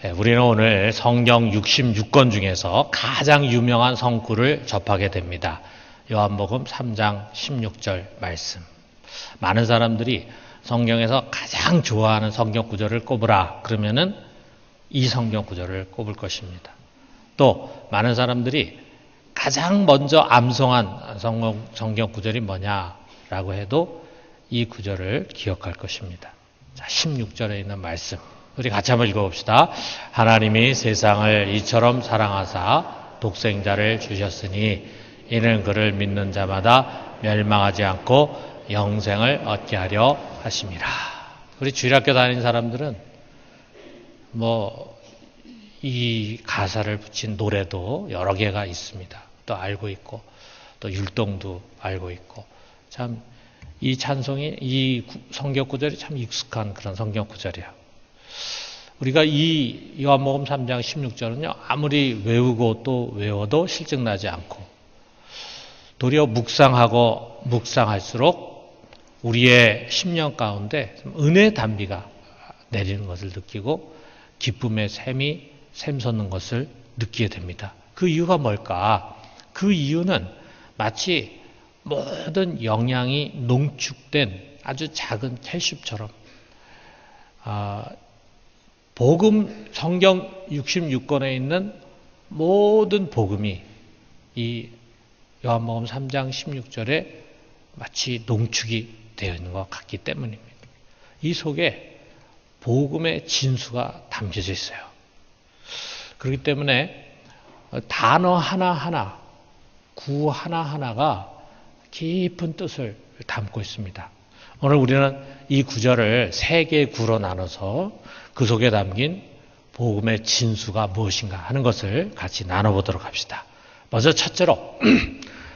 우리는 오늘 성경 66권 중에서 가장 유명한 성구를 접하게 됩니다. 요한복음 3장 16절 말씀. 많은 사람들이 성경에서 가장 좋아하는 성경 구절을 꼽으라 그러면은 이 성경 구절을 꼽을 것입니다. 또 많은 사람들이 가장 먼저 암송한 성경 구절이 뭐냐라고 해도 이 구절을 기억할 것입니다. 자, 16절에 있는 말씀 우리 같이 한번 읽어봅시다. 하나님이 세상을 이처럼 사랑하사 독생자를 주셨으니 이는 그를 믿는 자마다 멸망하지 않고 영생을 얻게 하려 하심이라. 우리 주일학교 다니는 사람들은 이 가사를 붙인 노래도 여러 개가 있습니다. 또 알고 있고 또 율동도 알고 있고 참 이 찬송이 이 성경 구절이 참 익숙한 그런 성경 구절이야. 우리가 이 요한복음 3장 16절은요 아무리 외우고 또 외워도 실증나지 않고 도리어 묵상하고 묵상할수록 우리의 심령 가운데 은혜의 단비가 내리는 것을 느끼고 기쁨의 샘이 샘솟는 것을 느끼게 됩니다. 그 이유가 뭘까? 그 이유는 마치 모든 영양이 농축된 아주 작은 캘슘처럼 복음 성경 66권에 있는 모든 복음이 이 요한복음 3장 16절에 마치 농축이 되어 있는 것 같기 때문입니다. 이 속에 복음의 진수가 담겨져 있어요. 그렇기 때문에 단어 하나하나, 구 하나하나가 깊은 뜻을 담고 있습니다. 오늘 우리는 이 구절을 세 개의 구로 나눠서 그 속에 담긴 복음의 진수가 무엇인가 하는 것을 같이 나눠보도록 합시다. 먼저 첫째로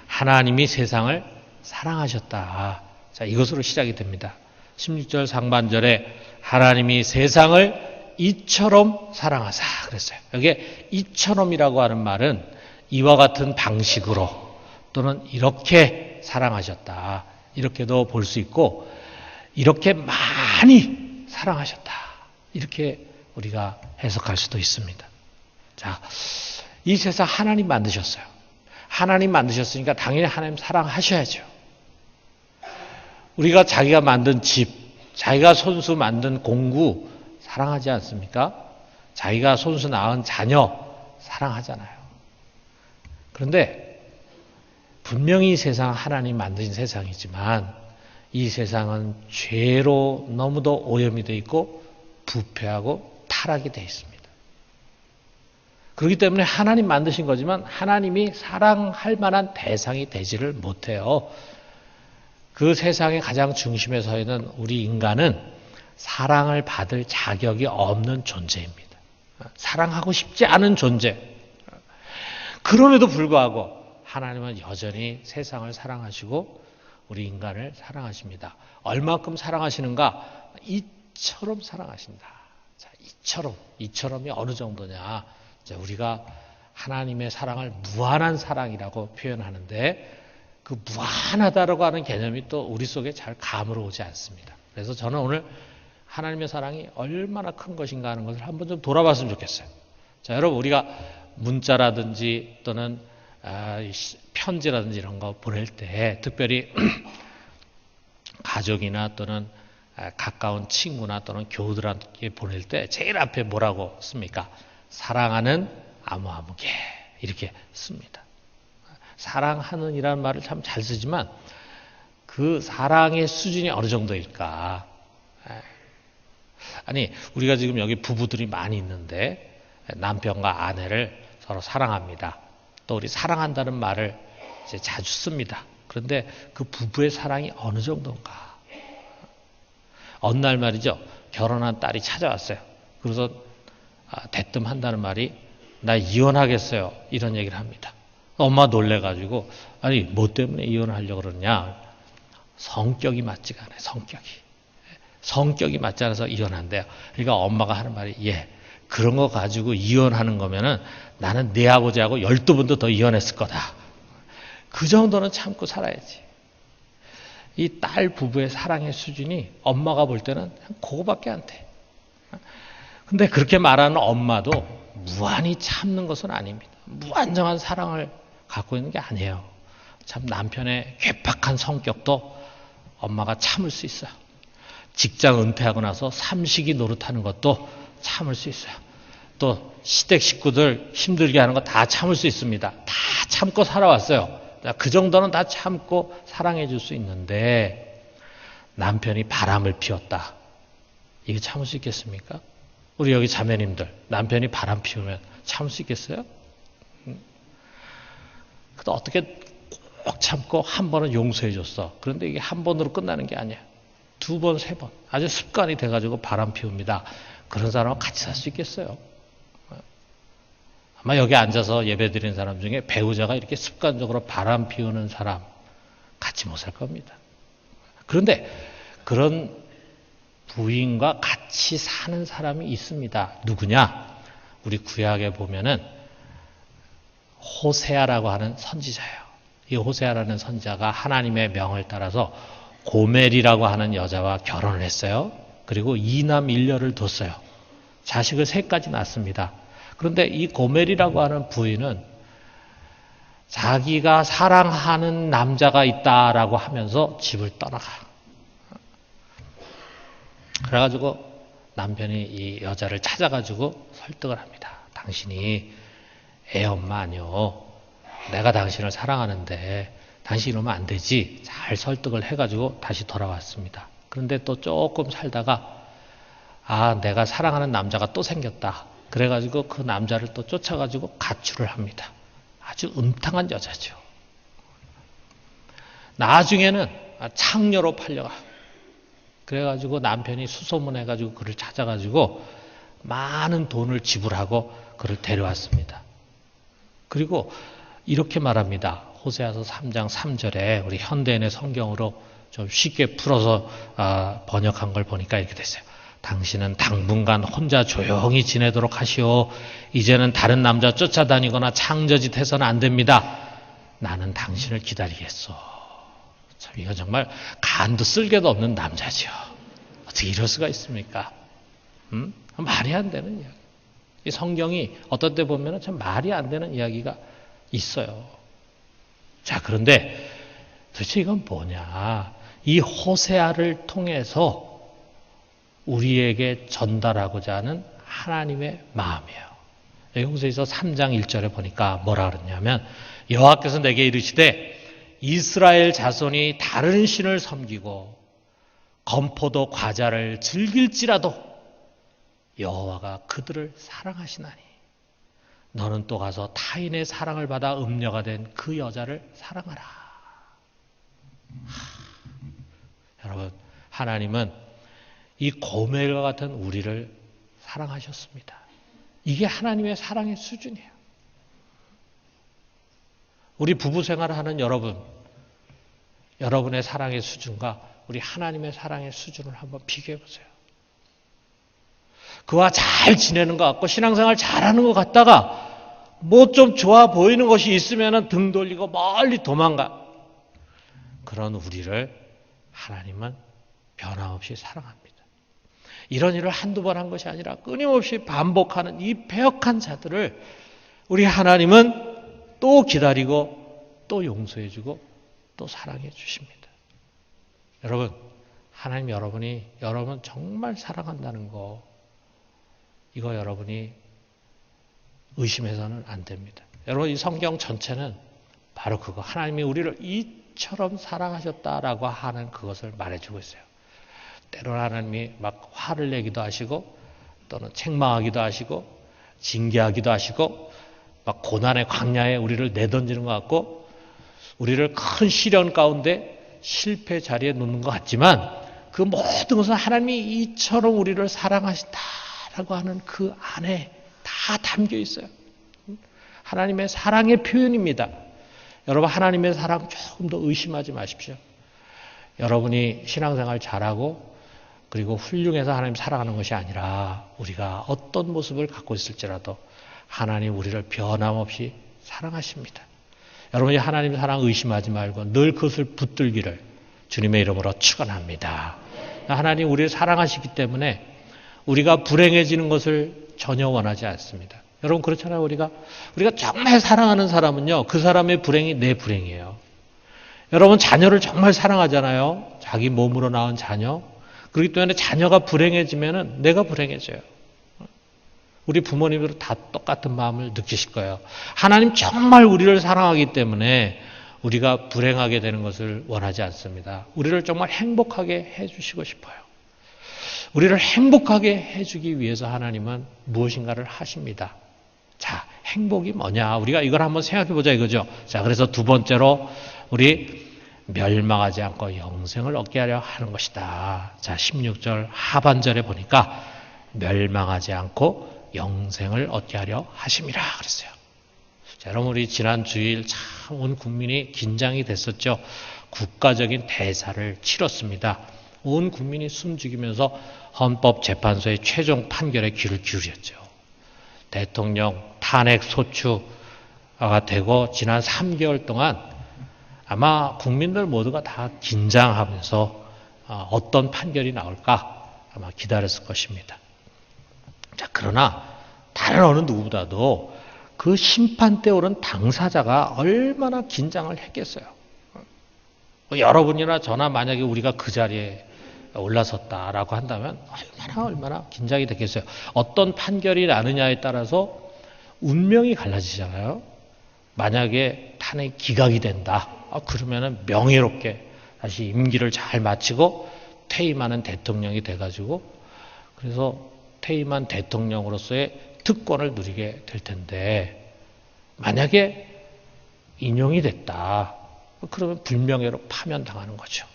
하나님이 세상을 사랑하셨다. 자, 이것으로 시작이 됩니다. 16절 상반절에 하나님이 세상을 이처럼 사랑하사 그랬어요. 여기에 이처럼이라고 하는 말은 이와 같은 방식으로 또는 이렇게 사랑하셨다. 이렇게도 볼 수 있고 이렇게 많이 사랑하셨다. 이렇게 우리가 해석할 수도 있습니다. 자, 이 세상 하나님 만드셨어요. 하나님 만드셨으니까 당연히 하나님 사랑하셔야죠. 우리가 자기가 만든 집, 자기가 손수 만든 공구 사랑하지 않습니까? 자기가 손수 낳은 자녀 사랑하잖아요. 그런데 분명히 이 세상 하나님 만드신 세상이지만 이 세상은 죄로 너무도 오염이 되어 있고 부패하고 타락이 되어 있습니다. 그렇기 때문에 하나님 만드신 거지만 하나님이 사랑할 만한 대상이 되지를 못해요. 그 세상의 가장 중심에 서 있는 우리 인간은 사랑을 받을 자격이 없는 존재입니다. 사랑하고 싶지 않은 존재. 그럼에도 불구하고 하나님은 여전히 세상을 사랑하시고 우리 인간을 사랑하십니다. 얼만큼 사랑하시는가? 이처럼 사랑하신다. 자, 이처럼이 어느 정도냐? 자, 우리가 하나님의 사랑을 무한한 사랑이라고 표현하는데 그 무한하다라고 하는 개념이 또 우리 속에 잘 감으로 오지 않습니다. 그래서 저는 오늘 하나님의 사랑이 얼마나 큰 것인가 하는 것을 한번 좀 돌아봤으면 좋겠어요. 자, 여러분 우리가 문자라든지 또는 편지라든지 이런 거 보낼 때 특별히 가족이나 또는 가까운 친구나 또는 교우들한테 보낼 때 제일 앞에 뭐라고 씁니까? 사랑하는 아무아무개 이렇게 씁니다. 사랑하는 이라는 말을 참 잘 쓰지만 그 사랑의 수준이 어느 정도일까? 아니 우리가 지금 여기 부부들이 많이 있는데 남편과 아내를 서로 사랑합니다. 또 우리 사랑한다는 말을 이제 자주 씁니다. 그런데 그 부부의 사랑이 어느 정도인가? 어느 날 말이죠. 결혼한 딸이 찾아왔어요. 그래서 대뜸 한다는 말이 나 이혼하겠어요. 이런 얘기를 합니다. 엄마 놀래가지고 아니 뭐 때문에 이혼하려고 그러냐? 성격이 맞지가 않아요. 성격이 맞지 않아서 이혼한대요. 그러니까 엄마가 하는 말이 그런 거 가지고 이혼하는 거면은 나는 네 아버지하고 12번도 더 이혼했을 거다. 그 정도는 참고 살아야지. 이 딸 부부의 사랑의 수준이 엄마가 볼 때는 그거밖에 안 돼. 근데 그렇게 말하는 엄마도 무한히 참는 것은 아닙니다. 무한정한 사랑을 갖고 있는 게 아니에요. 참 남편의 괴팍한 성격도 엄마가 참을 수 있어요. 직장 은퇴하고 나서 삼식이 노릇하는 것도 참을 수 있어요. 또 시댁 식구들 힘들게 하는 거 다 참을 수 있습니다. 다 참고 살아왔어요. 그 정도는 다 참고 사랑해 줄 수 있는데 남편이 바람을 피웠다. 이게 참을 수 있겠습니까? 우리 여기 자매님들 남편이 바람 피우면 참을 수 있겠어요? 근데 어떻게 꼭 참고 한 번은 용서해 줬어. 그런데 이게 한 번으로 끝나는 게 아니야. 두 번, 세 번. 아주 습관이 돼가지고 바람 피웁니다. 그런 사람하고 같이 살 수 있겠어요? 아마 여기 앉아서 예배 드리는 사람 중에 배우자가 이렇게 습관적으로 바람 피우는 사람 같이 못 살 겁니다. 그런데 그런 부인과 같이 사는 사람이 있습니다. 누구냐? 우리 구약에 보면은 호세아라고 하는 선지자예요. 이 호세아라는 선지자가 하나님의 명을 따라서 고멜이라고 하는 여자와 결혼을 했어요. 그리고 2남 1녀를 뒀어요. 자식을 3까지 낳습니다. 그런데 이 고멜이라고 하는 부인은 자기가 사랑하는 남자가 있다라고 하면서 집을 떠나가. 그래가지고 남편이 이 여자를 찾아가지고 설득을 합니다. 당신이 애 엄마 아니요. 내가 당신을 사랑하는데 당신 이러면 안 되지. 잘 설득을 해가지고 다시 돌아왔습니다. 그런데 또 조금 살다가 내가 사랑하는 남자가 또 생겼다. 그래가지고 그 남자를 또 쫓아가지고 가출을 합니다. 아주 음탕한 여자죠. 나중에는 창녀로 팔려가. 그래가지고 남편이 수소문해가지고 그를 찾아가지고 많은 돈을 지불하고 그를 데려왔습니다. 그리고 이렇게 말합니다. 호세아서 3장 3절에 우리 현대인의 성경으로 좀 쉽게 풀어서 번역한 걸 보니까 이렇게 됐어요. 당신은 당분간 혼자 조용히 지내도록 하시오. 이제는 다른 남자 쫓아다니거나 창저짓 해서는 안 됩니다. 나는 당신을 기다리겠소. 참 이건 정말 간도 쓸개도 없는 남자죠. 어떻게 이럴 수가 있습니까? 말이 안 되는 이야기. 이 성경이 어떤 때 보면 참 말이 안 되는 이야기가 있어요. 자, 그런데 도대체 이건 뭐냐? 이 호세아를 통해서 우리에게 전달하고자 하는 하나님의 마음이에요. 호세아서 3장 1절에 보니까 뭐라 그러냐면 여호와께서 내게 이르시되 이스라엘 자손이 다른 신을 섬기고 건포도 과자를 즐길지라도 여호와가 그들을 사랑하시나니 너는 또 가서 타인의 사랑을 받아 음녀가 된 그 여자를 사랑하라. 여러분, 하나님은 이 고멜과 같은 우리를 사랑하셨습니다. 이게 하나님의 사랑의 수준이에요. 우리 부부 생활을 하는 여러분의 사랑의 수준과 우리 하나님의 사랑의 수준을 한번 비교해 보세요. 그와 잘 지내는 것 같고 신앙생활 잘하는 것 같다가 뭐 좀 좋아 보이는 것이 있으면 등 돌리고 멀리 도망가. 그런 우리를 하나님은 변함없이 사랑합니다. 이런 일을 한두 번 한 것이 아니라 끊임없이 반복하는 이 패역한 자들을 우리 하나님은 또 기다리고 또 용서해 주고 또 사랑해 주십니다. 여러분, 하나님 여러분 정말 사랑한다는 거 이거 여러분이 의심해서는 안 됩니다. 여러분 이 성경 전체는 바로 그거 하나님이 우리를 이처럼 사랑하셨다라고 하는 그것을 말해주고 있어요. 때로는 하나님이 막 화를 내기도 하시고 또는 책망하기도 하시고 징계하기도 하시고 막 고난의 광야에 우리를 내던지는 것 같고 우리를 큰 시련 가운데 실패 자리에 놓는 것 같지만 그 모든 것은 하나님이 이처럼 우리를 사랑하신다라고 하는 그 안에 다 담겨 있어요. 하나님의 사랑의 표현입니다. 여러분 하나님의 사랑 조금 더 의심하지 마십시오. 여러분이 신앙생활 잘하고 그리고 훌륭해서 하나님 사랑하는 것이 아니라 우리가 어떤 모습을 갖고 있을지라도 하나님 우리를 변함없이 사랑하십니다. 여러분이 하나님의 사랑 의심하지 말고 늘 그것을 붙들기를 주님의 이름으로 축원합니다. 하나님 우리를 사랑하시기 때문에 우리가 불행해지는 것을 전혀 원하지 않습니다. 여러분 그렇잖아요. 우리가 정말 사랑하는 사람은요, 그 사람의 불행이 내 불행이에요. 여러분 자녀를 정말 사랑하잖아요. 자기 몸으로 낳은 자녀. 그렇기 때문에 자녀가 불행해지면은 내가 불행해져요. 우리 부모님들은 다 똑같은 마음을 느끼실 거예요. 하나님 정말 우리를 사랑하기 때문에 우리가 불행하게 되는 것을 원하지 않습니다. 우리를 정말 행복하게 해주시고 싶어요. 우리를 행복하게 해주기 위해서 하나님은 무엇인가를 하십니다. 자, 행복이 뭐냐? 우리가 이걸 한번 생각해 보자 이거죠. 자, 그래서 두 번째로 우리 멸망하지 않고 영생을 얻게 하려 하는 것이다. 자, 16절 하반절에 보니까 멸망하지 않고 영생을 얻게 하려 하심이라 그랬어요. 자, 여러분 우리 지난 주일 참 온 국민이 긴장이 됐었죠. 국가적인 대사를 치렀습니다. 온 국민이 숨죽이면서 헌법재판소의 최종 판결에 귀를 기울였죠. 대통령 탄핵 소추가 되고 지난 3개월 동안 아마 국민들 모두가 다 긴장하면서 어떤 판결이 나올까 아마 기다렸을 것입니다. 자, 그러나 다른 어느 누구보다도 그 심판대에 오른 당사자가 얼마나 긴장을 했겠어요. 여러분이나 저나 만약에 우리가 그 자리에 올라섰다라고 한다면 얼마나 긴장이 됐겠어요. 어떤 판결이 나느냐에 따라서 운명이 갈라지잖아요. 만약에 탄핵 기각이 된다. 그러면은 명예롭게 다시 임기를 잘 마치고 퇴임하는 대통령이 돼가지고 그래서 퇴임한 대통령으로서의 특권을 누리게 될 텐데 만약에 인용이 됐다. 그러면 불명예로 파면당하는 거죠.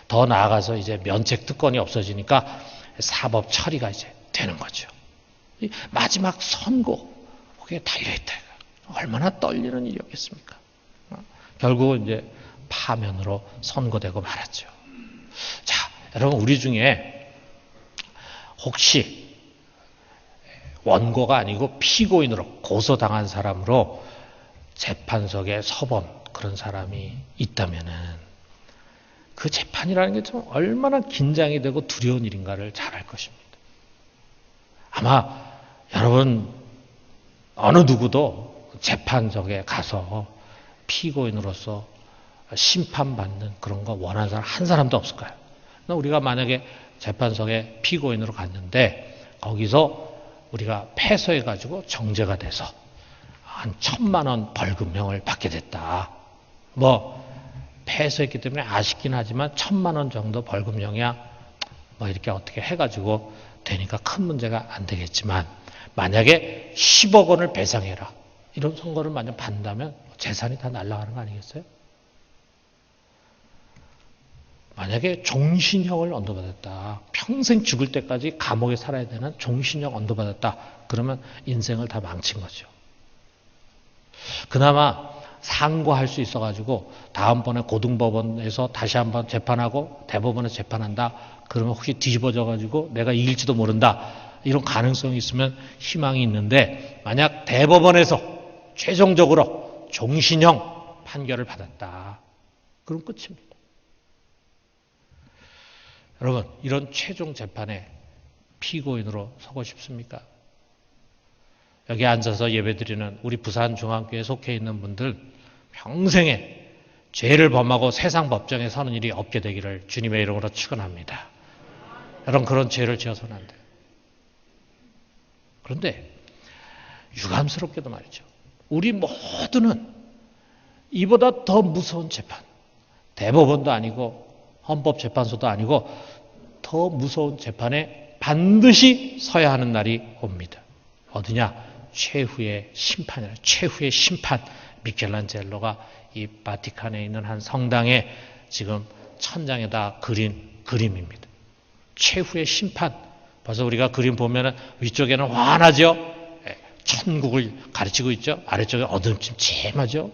더 나아가서 이제 면책 특권이 없어지니까 사법 처리가 이제 되는 거죠. 마지막 선고 거기에 달려있다. 얼마나 떨리는 일이었겠습니까? 결국은 이제 파면으로 선고되고 말았죠. 자, 여러분 우리 중에 혹시 원고가 아니고 피고인으로 고소당한 사람으로 재판석에 서본 그런 사람이 있다면은 그 재판이라는 게 좀 얼마나 긴장이 되고 두려운 일인가를 잘 알 것입니다. 아마 여러분 어느 누구도 재판석에 가서 피고인으로서 심판받는 그런 거 원하는 사람 한 사람도 없을 거예요. 우리가 만약에 재판석에 피고인으로 갔는데 거기서 우리가 패소해가지고 정죄가 돼서 한 1,000만 원 벌금형을 받게 됐다. 뭐 패소했기 때문에 아쉽긴 하지만 1,000만 원 정도 벌금형이야. 뭐 이렇게 어떻게 해가지고 되니까 큰 문제가 안 되겠지만 만약에 10억 원을 배상해라. 이런 선고를 만약 받는다면 재산이 다 날아가는 거 아니겠어요? 만약에 종신형을 언도받았다. 평생 죽을 때까지 감옥에 살아야 되는 종신형 언도받았다. 그러면 인생을 다 망친 거죠. 그나마 상고할 수 있어가지고 다음번에 고등법원에서 다시 한번 재판하고 대법원에서 재판한다. 그러면 혹시 뒤집어져가지고 내가 이길지도 모른다. 이런 가능성이 있으면 희망이 있는데 만약 대법원에서 최종적으로 종신형 판결을 받았다. 그럼 끝입니다. 여러분 이런 최종 재판에 피고인으로 서고 싶습니까? 여기 앉아서 예배드리는 우리 부산중앙교회에 속해 있는 분들 평생에 죄를 범하고 세상 법정에 서는 일이 없게 되기를 주님의 이름으로 축원합니다. 여러분 그런 죄를 지어서는 안 돼요. 그런데 유감스럽게도 말이죠. 우리 모두는 이보다 더 무서운 재판, 대법원도 아니고 헌법재판소도 아니고 더 무서운 재판에 반드시 서야 하는 날이 옵니다. 어디냐? 최후의 심판이라. 최후의 심판. 미켈란젤로가 이 바티칸에 있는 한 성당에 지금 천장에다 그린 그림입니다. 최후의 심판. 벌써 우리가 그림 보면은 위쪽에는 환하죠? 천국을 가르치고 있죠? 아래쪽에 어둠침침하죠?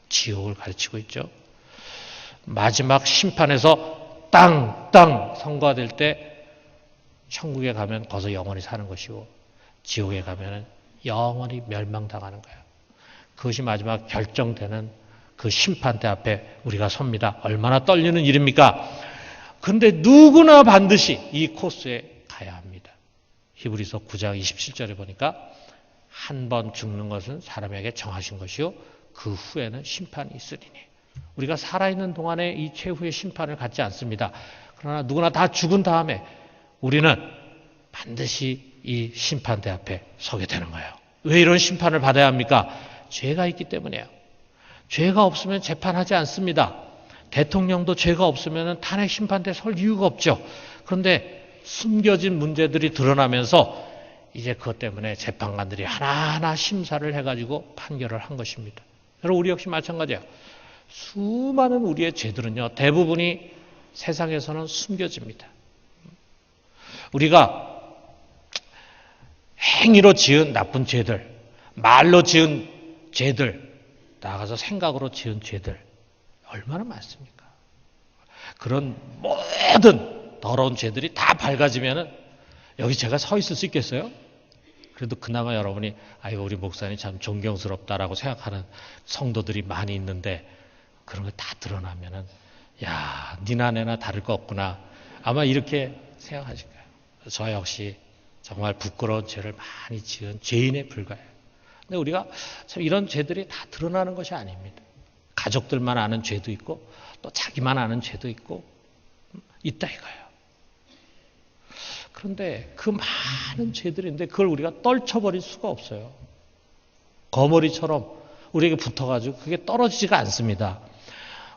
지옥을 가르치고 있죠? 마지막 심판에서 땅 선고가 될 때 천국에 가면 거기서 영원히 사는 것이고 지옥에 가면 영원히 멸망당하는 거예요. 그것이 마지막 결정되는 그 심판대 앞에 우리가 섭니다. 얼마나 떨리는 일입니까? 그런데 누구나 반드시 이 코스에 가야 합니다. 히브리서 9장 27절에 보니까 한 번 죽는 것은 사람에게 정하신 것이요 그 후에는 심판이 있으리니. 우리가 살아있는 동안에 이 최후의 심판을 갖지 않습니다. 그러나 누구나 다 죽은 다음에 우리는 반드시 이 심판대 앞에 서게 되는 거예요. 왜 이런 심판을 받아야 합니까? 죄가 있기 때문이에요. 죄가 없으면 재판하지 않습니다. 대통령도 죄가 없으면 탄핵 심판대에 설 이유가 없죠. 그런데 숨겨진 문제들이 드러나면서 이제 그것 때문에 재판관들이 하나하나 심사를 해가지고 판결을 한 것입니다. 여러분, 우리 역시 마찬가지예요. 수많은 우리의 죄들은요, 대부분이 세상에서는 숨겨집니다. 우리가 행위로 지은 나쁜 죄들, 말로 지은 죄들, 나아가서 생각으로 지은 죄들 얼마나 많습니까? 그런 모든 더러운 죄들이 다 밝아지면은 여기 제가 서 있을 수 있겠어요? 그래도 그나마 여러분이 아이고 우리 목사님 참 존경스럽다라고 생각하는 성도들이 많이 있는데 그런 거 다 드러나면은 야, 니나 내나 다를 거 없구나. 아마 이렇게 생각하실 거예요. 저 역시 정말 부끄러운 죄를 많이 지은 죄인에 불과해요. 근데 우리가 참 이런 죄들이 다 드러나는 것이 아닙니다. 가족들만 아는 죄도 있고 또 자기만 아는 죄도 있고 있다 이거예요. 그런데 그 많은 죄들이 있는데 그걸 우리가 떨쳐버릴 수가 없어요. 거머리처럼 우리에게 붙어가지고 그게 떨어지지가 않습니다.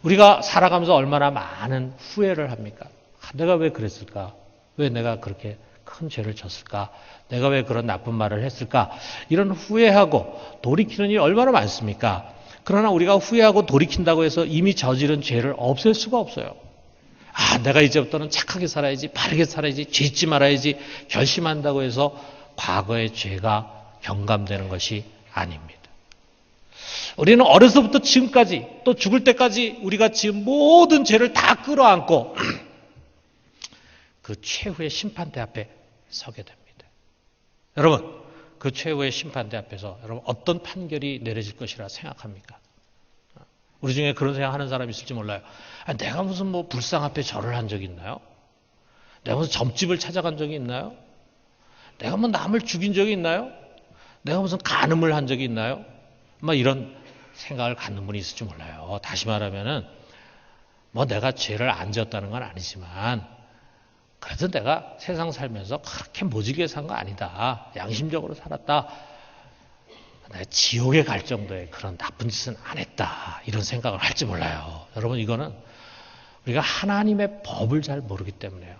우리가 살아가면서 얼마나 많은 후회를 합니까? 내가 왜 그랬을까? 왜 내가 그렇게 큰 죄를 졌을까? 내가 왜 그런 나쁜 말을 했을까? 이런 후회하고 돌이키는 일이 얼마나 많습니까? 그러나 우리가 후회하고 돌이킨다고 해서 이미 저지른 죄를 없앨 수가 없어요. 아, 내가 이제부터는 착하게 살아야지, 바르게 살아야지, 죄 짓지 말아야지 결심한다고 해서 과거의 죄가 경감되는 것이 아닙니다. 우리는 어려서부터 지금까지 또 죽을 때까지 우리가 지은 모든 죄를 다 끌어안고 그 최후의 심판대 앞에 서게 됩니다. 여러분, 그 최후의 심판대 앞에서 여러분 어떤 판결이 내려질 것이라 생각합니까? 우리 중에 그런 생각하는 사람이 있을지 몰라요. 아, 내가 무슨 뭐 불상 앞에 절을 한 적이 있나요? 내가 무슨 점집을 찾아간 적이 있나요? 내가 뭐 남을 죽인 적이 있나요? 내가 무슨 간음을 한 적이 있나요? 뭐 이런 생각을 갖는 분이 있을지 몰라요. 다시 말하면은 뭐 내가 죄를 안 지었다는 건 아니지만 그래도 내가 세상 살면서 그렇게 모지게 산 거 아니다. 양심적으로 살았다. 내가 지옥에 갈 정도의 그런 나쁜 짓은 안 했다. 이런 생각을 할지 몰라요. 여러분, 이거는 우리가 하나님의 법을 잘 모르기 때문에요.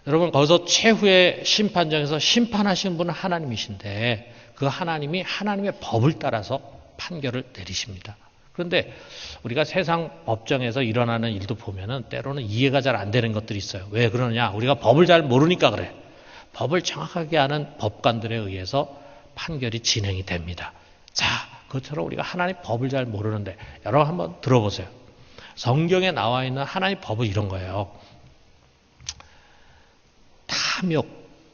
여러분, 거기서 최후의 심판장에서 심판하시는 분은 하나님이신데 그 하나님이 하나님의 법을 따라서 판결을 내리십니다. 그런데 우리가 세상 법정에서 일어나는 일도 보면은 때로는 이해가 잘 안 되는 것들이 있어요. 왜 그러느냐? 우리가 법을 잘 모르니까 그래. 법을 정확하게 아는 법관들에 의해서 판결이 진행이 됩니다. 자, 그것처럼 우리가 하나님 법을 잘 모르는데 여러분 한번 들어보세요. 성경에 나와 있는 하나님 법은 이런 거예요. 탐욕,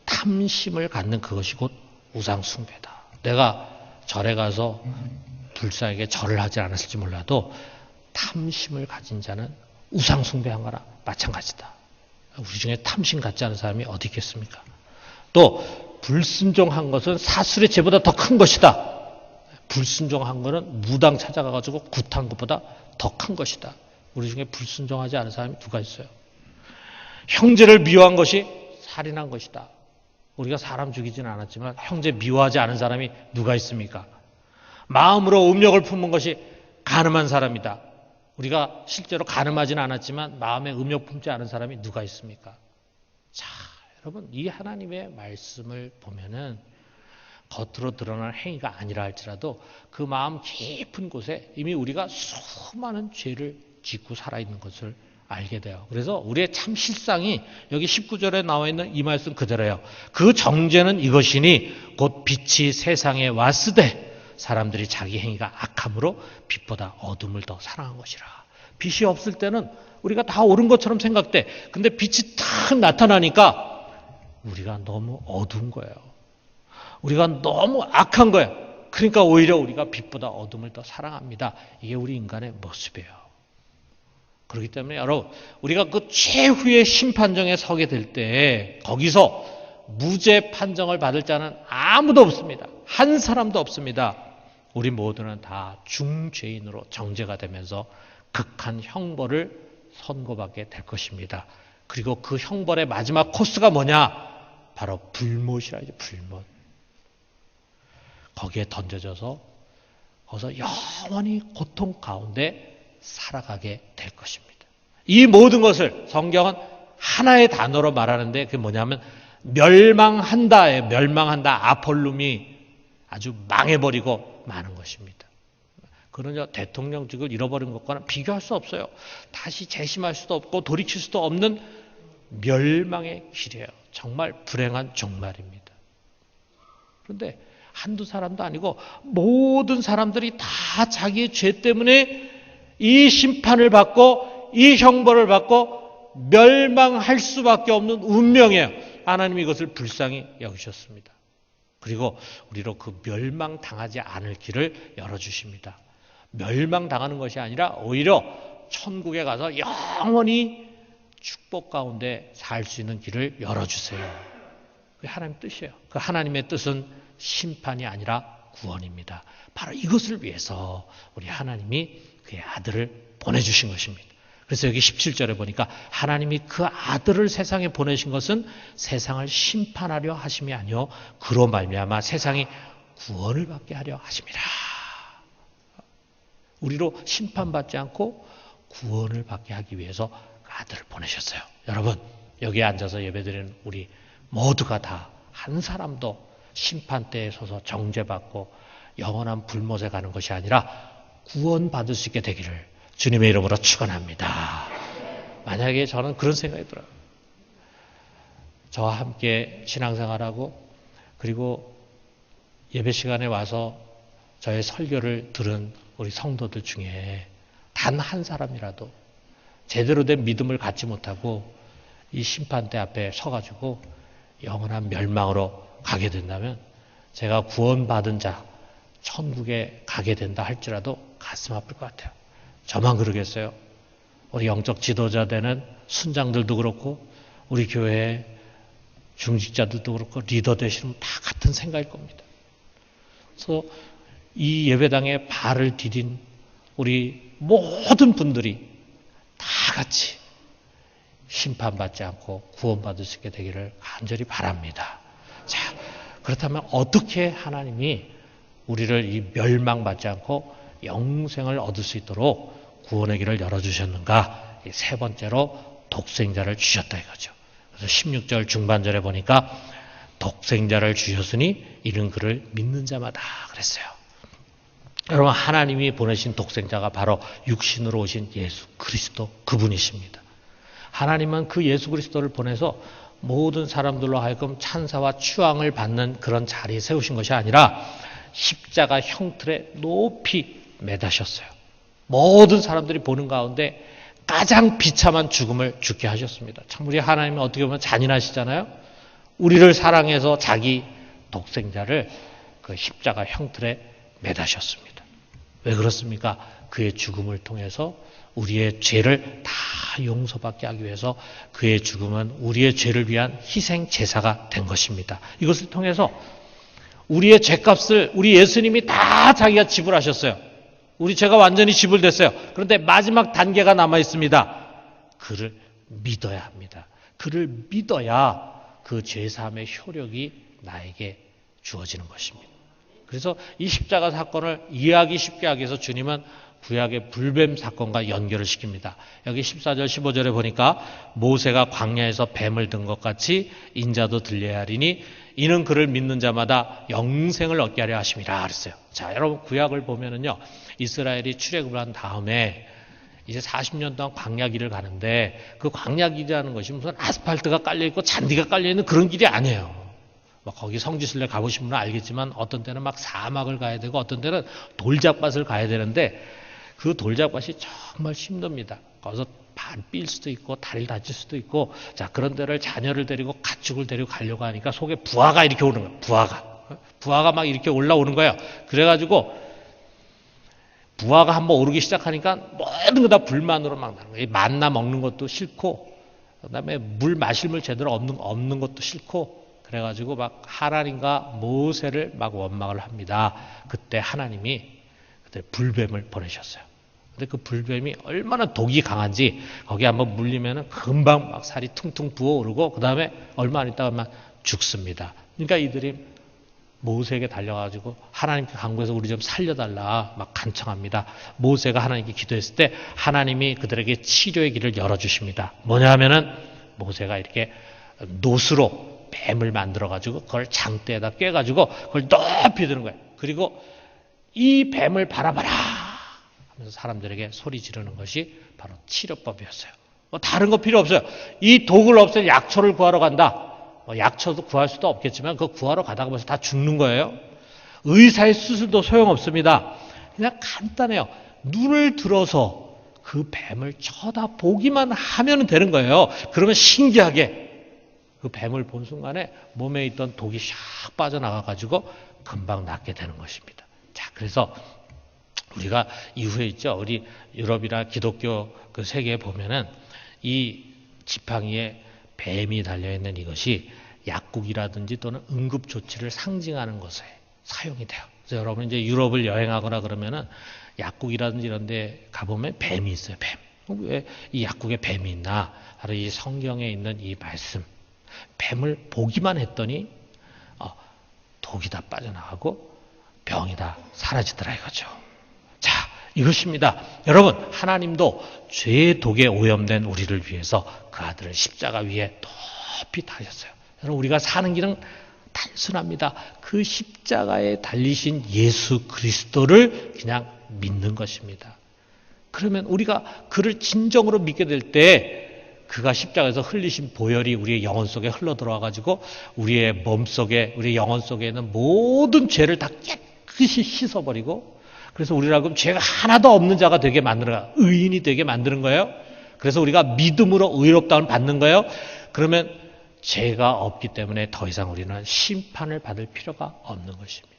탐심을 갖는 그것이 곧 우상숭배다. 내가 절에 가서 불사에게 절을 하지 않았을지 몰라도 탐심을 가진 자는 우상숭배한 거나 마찬가지다. 우리 중에 탐심 갖지 않은 사람이 어디 있겠습니까? 또 불순종한 것은 사술의 죄보다 더 큰 것이다. 불순종한 것은 무당 찾아가가지고 굿한 것보다 더 큰 것이다. 우리 중에 불순종하지 않은 사람이 누가 있어요? 형제를 미워한 것이 살인한 것이다. 우리가 사람 죽이지는 않았지만 형제 미워하지 않은 사람이 누가 있습니까? 마음으로 음욕을 품은 것이 간음한 사람이다. 우리가 실제로 간음하지는 않았지만 마음에 음욕 품지 않은 사람이 누가 있습니까? 자, 여러분, 이 하나님의 말씀을 보면은 겉으로 드러난 행위가 아니라 할지라도 그 마음 깊은 곳에 이미 우리가 수많은 죄를 짓고 살아있는 것을 알게 돼요. 그래서 우리의 참 실상이 여기 19절에 나와 있는 이 말씀 그대로예요. 그 정죄는 이것이니 곧 빛이 세상에 왔으되 사람들이 자기 행위가 악함으로 빛보다 어둠을 더 사랑한 것이라. 빛이 없을 때는 우리가 다 옳은 것처럼 생각돼. 근데 빛이 탁 나타나니까 우리가 너무 어두운 거예요. 우리가 너무 악한 거예요. 그러니까 오히려 우리가 빛보다 어둠을 더 사랑합니다. 이게 우리 인간의 모습이에요. 그렇기 때문에 여러분, 우리가 그 최후의 심판정에 서게 될 때 거기서 무죄 판정을 받을 자는 아무도 없습니다. 한 사람도 없습니다. 우리 모두는 다 중죄인으로 정죄가 되면서 극한 형벌을 선고받게 될 것입니다. 그리고 그 형벌의 마지막 코스가 뭐냐? 바로 불못이라죠. 불못. 거기에 던져져서 거기서 영원히 고통 가운데 살아가게 될 것입니다. 이 모든 것을 성경은 하나의 단어로 말하는데 그게 뭐냐면 멸망한다예요. 멸망한다. 아폴룸이 아주 망해버리고 마는 것입니다. 그러냐 대통령직을 잃어버린 것과는 비교할 수 없어요. 다시 재심할 수도 없고 돌이킬 수도 없는 멸망의 길이에요. 정말 불행한 종말입니다. 그런데 한두 사람도 아니고 모든 사람들이 다 자기의 죄 때문에 이 심판을 받고 이 형벌을 받고 멸망할 수밖에 없는 운명이에요. 하나님이 이것을 불쌍히 여기셨습니다. 그리고 우리로 그 멸망당하지 않을 길을 열어주십니다. 멸망당하는 것이 아니라 오히려 천국에 가서 영원히 축복 가운데 살 수 있는 길을 열어주세요. 그게 하나님 뜻이에요. 그 하나님의 뜻은 심판이 아니라 구원입니다. 바로 이것을 위해서 우리 하나님이 그의 아들을 보내주신 것입니다. 그래서 여기 17절에 보니까 하나님이 그 아들을 세상에 보내신 것은 세상을 심판하려 하심이 아니요 그로 말미암아 세상이 구원을 받게 하려 하심이라. 우리로 심판받지 않고 구원을 받게 하기 위해서 그 아들을 보내셨어요. 여러분 여기에 앉아서 예배드리는 우리 모두가 다 한 사람도 심판대에 서서 정죄받고 영원한 불못에 가는 것이 아니라 구원받을 수 있게 되기를 주님의 이름으로 축원합니다. 만약에 저는 그런 생각이 들어요. 저와 함께 신앙생활하고 그리고 예배 시간에 와서 저의 설교를 들은 우리 성도들 중에 단 한 사람이라도 제대로 된 믿음을 갖지 못하고 이 심판대 앞에 서가지고 영원한 멸망으로 가게 된다면 제가 구원받은 자 천국에 가게 된다 할지라도 가슴 아플 것 같아요. 저만 그러겠어요? 우리 영적 지도자 되는 순장들도 그렇고 우리 교회 중직자들도 그렇고 리더 되시는 다 같은 생각일 겁니다. 그래서 이 예배당에 발을 디딘 우리 모든 분들이 다 같이 심판받지 않고 구원받을 수 있게 되기를 간절히 바랍니다. 자, 그렇다면 어떻게 하나님이 우리를 이 멸망받지 않고 영생을 얻을 수 있도록 구원의 길을 열어주셨는가? 세 번째로 독생자를 주셨다 이거죠. 그래서 16절 중반절에 보니까 독생자를 주셨으니 이는 그를 믿는 자마다 그랬어요. 여러분 하나님이 보내신 독생자가 바로 육신으로 오신 예수 그리스도 그분이십니다. 하나님은 그 예수 그리스도를 보내서 모든 사람들로 하여금 찬사와 추앙을 받는 그런 자리에 세우신 것이 아니라 십자가 형틀에 높이 매다셨어요. 모든 사람들이 보는 가운데 가장 비참한 죽음을 죽게 하셨습니다. 참 우리 하나님은 어떻게 보면 잔인하시잖아요. 우리를 사랑해서 자기 독생자를 그 십자가 형틀에 매다셨습니다. 왜 그렇습니까? 그의 죽음을 통해서 우리의 죄를 다 용서받게 하기 위해서 그의 죽음은 우리의 죄를 위한 희생 제사가 된 것입니다. 이것을 통해서 우리의 죄값을 우리 예수님이 다 자기가 지불하셨어요. 우리 죄가 완전히 지불됐어요. 그런데 마지막 단계가 남아 있습니다. 그를 믿어야 합니다. 그를 믿어야 그 죄사함의 효력이 나에게 주어지는 것입니다. 그래서 이 십자가 사건을 이해하기 쉽게 하기 위해서 주님은 구약의 불뱀 사건과 연결을 시킵니다. 여기 14절 15절에 보니까 모세가 광야에서 뱀을 든 것 같이 인자도 들려야 하리니 이는 그를 믿는 자마다 영생을 얻게 하려 하심이라 그랬어요. 자, 여러분 구약을 보면은요. 이스라엘이 출애굽을 한 다음에 이제 40년 동안 광야 길을 가는데 그 광야 길이라는 것이 무슨 아스팔트가 깔려 있고 잔디가 깔려 있는 그런 길이 아니에요. 막 거기 성지순례 가보신 분은 알겠지만 어떤 때는 막 사막을 가야 되고 어떤 때는 돌잡밭을 가야 되는데 그 돌잡밭이 정말 힘듭니다. 거기서 발 삘 수도 있고 다리를 다칠 수도 있고 자 그런 데를 자녀를 데리고 가축을 데리고 가려고 하니까 속에 부하가 이렇게 오는 거예요. 부하가 막 이렇게 올라오는 거예요. 그래가지고 부하가 한번 오르기 시작하니까 모든 거 다 불만으로 막 나는 거예요. 만나 먹는 것도 싫고 그다음에 물 마실 물 제대로 없는 것도 싫고 그래가지고 막 하나님과 모세를 막 원망을 합니다. 그때 하나님이 그때 불뱀을 보내셨어요. 근데 그 불뱀이 얼마나 독이 강한지 거기 한번 물리면은 금방 막 살이 퉁퉁 부어오르고 그 다음에 얼마 안 있다가 죽습니다. 그러니까 이들이 모세에게 달려가지고 하나님께 간구해서 우리 좀 살려달라 막 간청합니다. 모세가 하나님께 기도했을 때 하나님이 그들에게 치료의 길을 열어주십니다. 뭐냐 하면은 모세가 이렇게 노스로 뱀을 만들어가지고 그걸 장대에다 꿰가지고 그걸 높이 드는 거예요. 그리고 이 뱀을 바라봐라 하면서 사람들에게 소리 지르는 것이 바로 치료법이었어요. 뭐 다른 거 필요 없어요. 이 독을 없앨 약초를 구하러 간다. 약초도 구할 수도 없겠지만 그거 구하러 가다가 벌써 다 죽는 거예요. 의사의 수술도 소용없습니다. 그냥 간단해요. 눈을 들어서 그 뱀을 쳐다보기만 하면 되는 거예요. 그러면 신기하게 그 뱀을 본 순간에 몸에 있던 독이 샥 빠져나가가지고 금방 낫게 되는 것입니다. 자, 그래서 우리가 이후에 있죠. 우리 유럽이나 기독교 그 세계에 보면은 이 지팡이에 뱀이 달려있는 이것이 약국이라든지 또는 응급조치를 상징하는 것에 사용이 돼요. 그래서 여러분 이제 유럽을 여행하거나 그러면은 약국이라든지 이런 데 가보면 뱀이 있어요. 뱀. 왜 이 약국에 뱀이 있나? 바로 이 성경에 있는 이 말씀. 뱀을 보기만 했더니 독이 다 빠져나가고 병이 다 사라지더라 이거죠. 자, 이것입니다. 여러분, 하나님도 죄의 독에 오염된 우리를 위해서 그 아들을 십자가 위에 높이 달렸어요. 여러분, 우리가 사는 길은 단순합니다. 그 십자가에 달리신 예수 그리스도를 그냥 믿는 것입니다. 그러면 우리가 그를 진정으로 믿게 될 때 그가 십자가에서 흘리신 보혈이 우리의 영혼 속에 흘러 들어와가지고 우리의 몸 속에, 우리의 영혼 속에 있는 모든 죄를 다 깨끗이 씻어버리고 그래서 우리라고 죄가 하나도 없는 자가 되게 만드는 거예요. 의인이 되게 만드는 거예요. 그래서 우리가 믿음으로 의롭다움을 받는 거예요. 그러면 죄가 없기 때문에 더 이상 우리는 심판을 받을 필요가 없는 것입니다.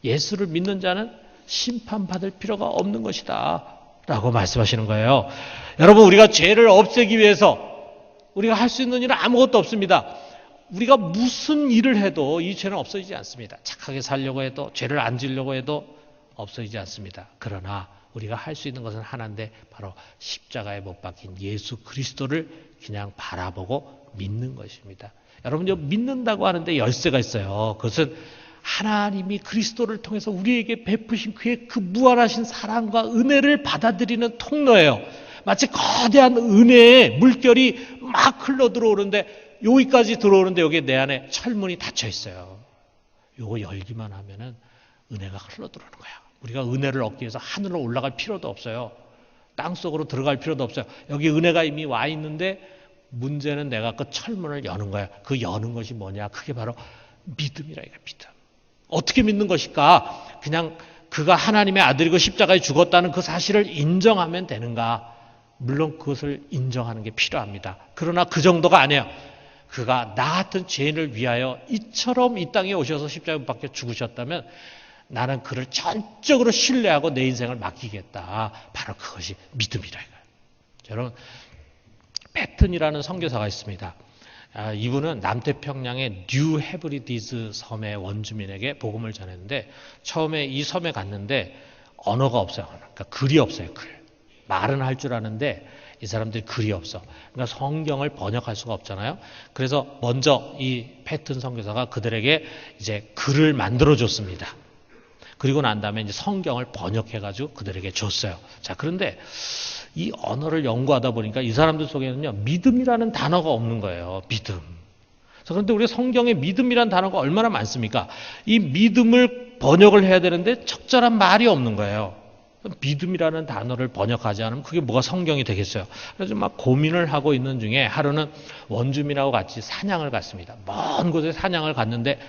예수를 믿는 자는 심판받을 필요가 없는 것이다 라고 말씀하시는 거예요. 여러분, 우리가 죄를 없애기 위해서 우리가 할 수 있는 일은 아무것도 없습니다. 우리가 무슨 일을 해도 이 죄는 없어지지 않습니다. 착하게 살려고 해도 죄를 안 지으려고 해도 없어지지 않습니다. 그러나 우리가 할 수 있는 것은 하나인데 바로 십자가에 못 박힌 예수 그리스도를 그냥 바라보고 믿는 것입니다. 여러분, 믿는다고 하는데 열쇠가 있어요. 그것은 하나님이 그리스도를 통해서 우리에게 베푸신 그의 그 무한하신 사랑과 은혜를 받아들이는 통로예요. 마치 거대한 은혜의 물결이 막 흘러 들어오는데 여기까지 들어오는데 여기에 내 안에 철문이 닫혀 있어요. 요거 열기만 하면은 은혜가 흘러 들어오는 거야. 우리가 은혜를 얻기 위해서 하늘로 올라갈 필요도 없어요. 땅속으로 들어갈 필요도 없어요. 여기 은혜가 이미 와 있는데 문제는 내가 그 철문을 여는 거야. 그 여는 것이 뭐냐? 그게 바로 믿음이라 이거 믿음. 어떻게 믿는 것일까? 그냥 그가 하나님의 아들이고 십자가에 죽었다는 그 사실을 인정하면 되는가? 물론 그것을 인정하는 게 필요합니다. 그러나 그 정도가 아니에요. 그가 나 같은 죄인을 위하여 이처럼 이 땅에 오셔서 십자가에 못 박혀 죽으셨다면 나는 그를 전적으로 신뢰하고 내 인생을 맡기겠다. 바로 그것이 믿음이라 이거예요. 여러분, 패튼이라는 선교사가 있습니다. 이분은 남태평양의 뉴 헤브리디즈 섬의 원주민에게 복음을 전했는데 처음에 이 섬에 갔는데 언어가 없어요. 그러니까 글이 없어요. 글. 말은 할 줄 아는데 이 사람들이 글이 없어. 그러니까 성경을 번역할 수가 없잖아요. 그래서 먼저 이 패튼 선교사가 그들에게 이제 글을 만들어 줬습니다. 그리고 난 다음에 이제 성경을 번역해가지고 그들에게 줬어요. 자, 그런데 이 언어를 연구하다 보니까 이 사람들 속에는요, 믿음이라는 단어가 없는 거예요. 믿음. 그런데 우리가 성경에 믿음이라는 단어가 얼마나 많습니까? 이 믿음을 번역을 해야 되는데 적절한 말이 없는 거예요. 믿음이라는 단어를 번역하지 않으면 그게 뭐가 성경이 되겠어요. 그래서 막 고민을 하고 있는 중에 하루는 원주민하고 같이 사냥을 갔습니다. 먼 곳에 사냥을 갔는데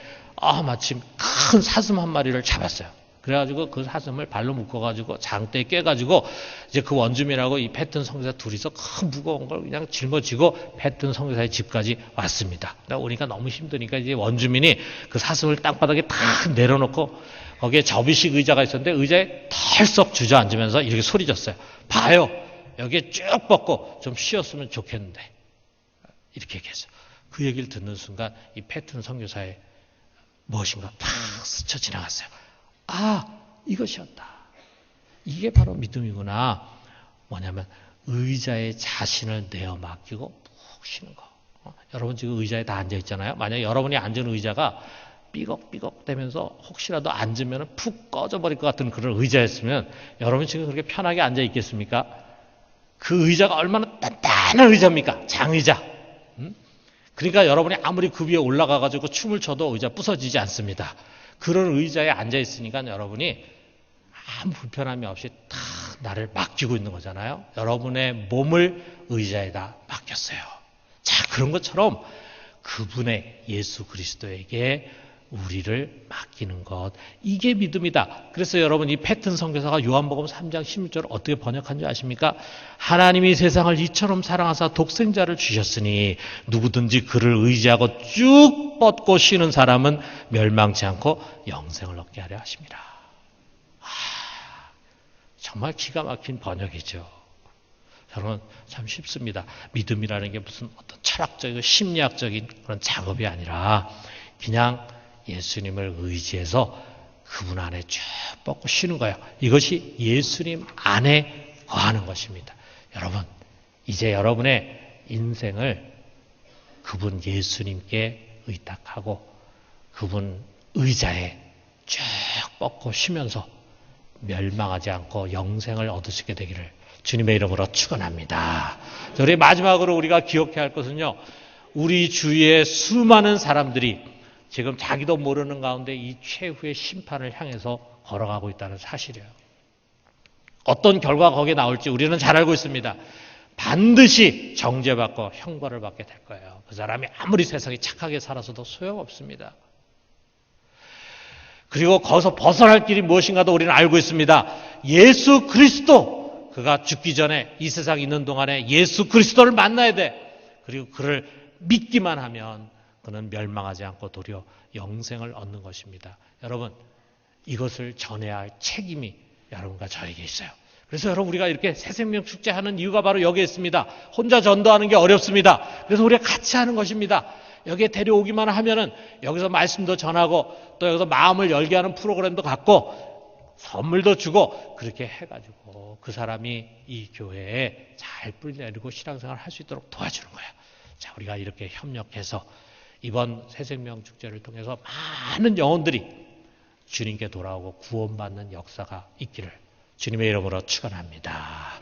마침 큰 사슴 한 마리를 잡았어요. 그래가지고 그 사슴을 발로 묶어가지고 장대에 깨가지고 이제 그 원주민하고 이 패튼 선교사 둘이서 큰 무거운 걸 그냥 짊어지고 패튼 선교사의 집까지 왔습니다. 오니까 너무 힘드니까 이제 원주민이 그 사슴을 땅바닥에 탁 내려놓고 거기에 접이식 의자가 있었는데 의자에 털썩 주저앉으면서 이렇게 소리쳤어요. 봐요. 여기에 쭉 뻗고 좀 쉬었으면 좋겠는데. 이렇게 얘기했어요. 그 얘기를 듣는 순간 이 패튼 선교사의 무엇인가 팍 스쳐 지나갔어요. 아, 이것이었다. 이게 바로 믿음이구나. 뭐냐면 의자에 자신을 내어 맡기고 푹 쉬는 거. 여러분 지금 의자에 다 앉아 있잖아요. 만약에 여러분이 앉은 의자가 삐걱삐걱 되면서 혹시라도 앉으면 푹 꺼져버릴 것 같은 그런 의자였으면 여러분 지금 그렇게 편하게 앉아 있겠습니까? 그 의자가 얼마나 단단한 의자입니까? 장의자. 그러니까 여러분이 아무리 그 위에 올라가가지고 춤을 춰도 의자 부서지지 않습니다. 그런 의자에 앉아 있으니까 여러분이 아무 불편함이 없이 다 나를 맡기고 있는 거잖아요. 여러분의 몸을 의자에다 맡겼어요. 자, 그런 것처럼 그분의 예수 그리스도에게 우리를 맡기는 것, 이게 믿음이다. 그래서 여러분 이 패튼 선교사가 요한복음 3장 16절을 어떻게 번역한 줄 아십니까? 하나님이 세상을 이처럼 사랑하사 독생자를 주셨으니 누구든지 그를 의지하고 쭉 뻗고 쉬는 사람은 멸망치 않고 영생을 얻게 하려 하십니다. 정말 기가 막힌 번역이죠. 여러분 참 쉽습니다. 믿음이라는 게 무슨 어떤 철학적이고 심리학적인 그런 작업이 아니라 그냥 예수님을 의지해서 그분 안에 쭉 뻗고 쉬는 거예요. 이것이 예수님 안에 거하는 것입니다. 여러분, 이제 여러분의 인생을 그분 예수님께 의탁하고 그분 의자에 쭉 뻗고 쉬면서 멸망하지 않고 영생을 얻으시게 되기를 주님의 이름으로 축원합니다. 우리 마지막으로 우리가 기억해야 할 것은요, 우리 주위에 수많은 사람들이 지금 자기도 모르는 가운데 이 최후의 심판을 향해서 걸어가고 있다는 사실이에요. 어떤 결과가 거기에 나올지 우리는 잘 알고 있습니다. 반드시 정죄받고 형벌을 받게 될 거예요. 그 사람이 아무리 세상에 착하게 살아서도 소용없습니다. 그리고 거기서 벗어날 길이 무엇인가도 우리는 알고 있습니다. 예수 그리스도, 그가 죽기 전에 이 세상에 있는 동안에 예수 그리스도를 만나야 돼. 그리고 그를 믿기만 하면 그는 멸망하지 않고 도리어 영생을 얻는 것입니다. 여러분, 이것을 전해야 할 책임이 여러분과 저에게 있어요. 그래서 여러분 우리가 이렇게 새생명 축제하는 이유가 바로 여기에 있습니다. 혼자 전도하는 게 어렵습니다. 그래서 우리가 같이 하는 것입니다. 여기에 데려오기만 하면은 여기서 말씀도 전하고 또 여기서 마음을 열게 하는 프로그램도 갖고 선물도 주고 그렇게 해가지고 그 사람이 이 교회에 잘 뿌리내리고 신앙생활을 할 수 있도록 도와주는 거예요. 자, 우리가 이렇게 협력해서 이번 새생명 축제를 통해서 많은 영혼들이 주님께 돌아오고 구원받는 역사가 있기를 주님의 이름으로 축원합니다.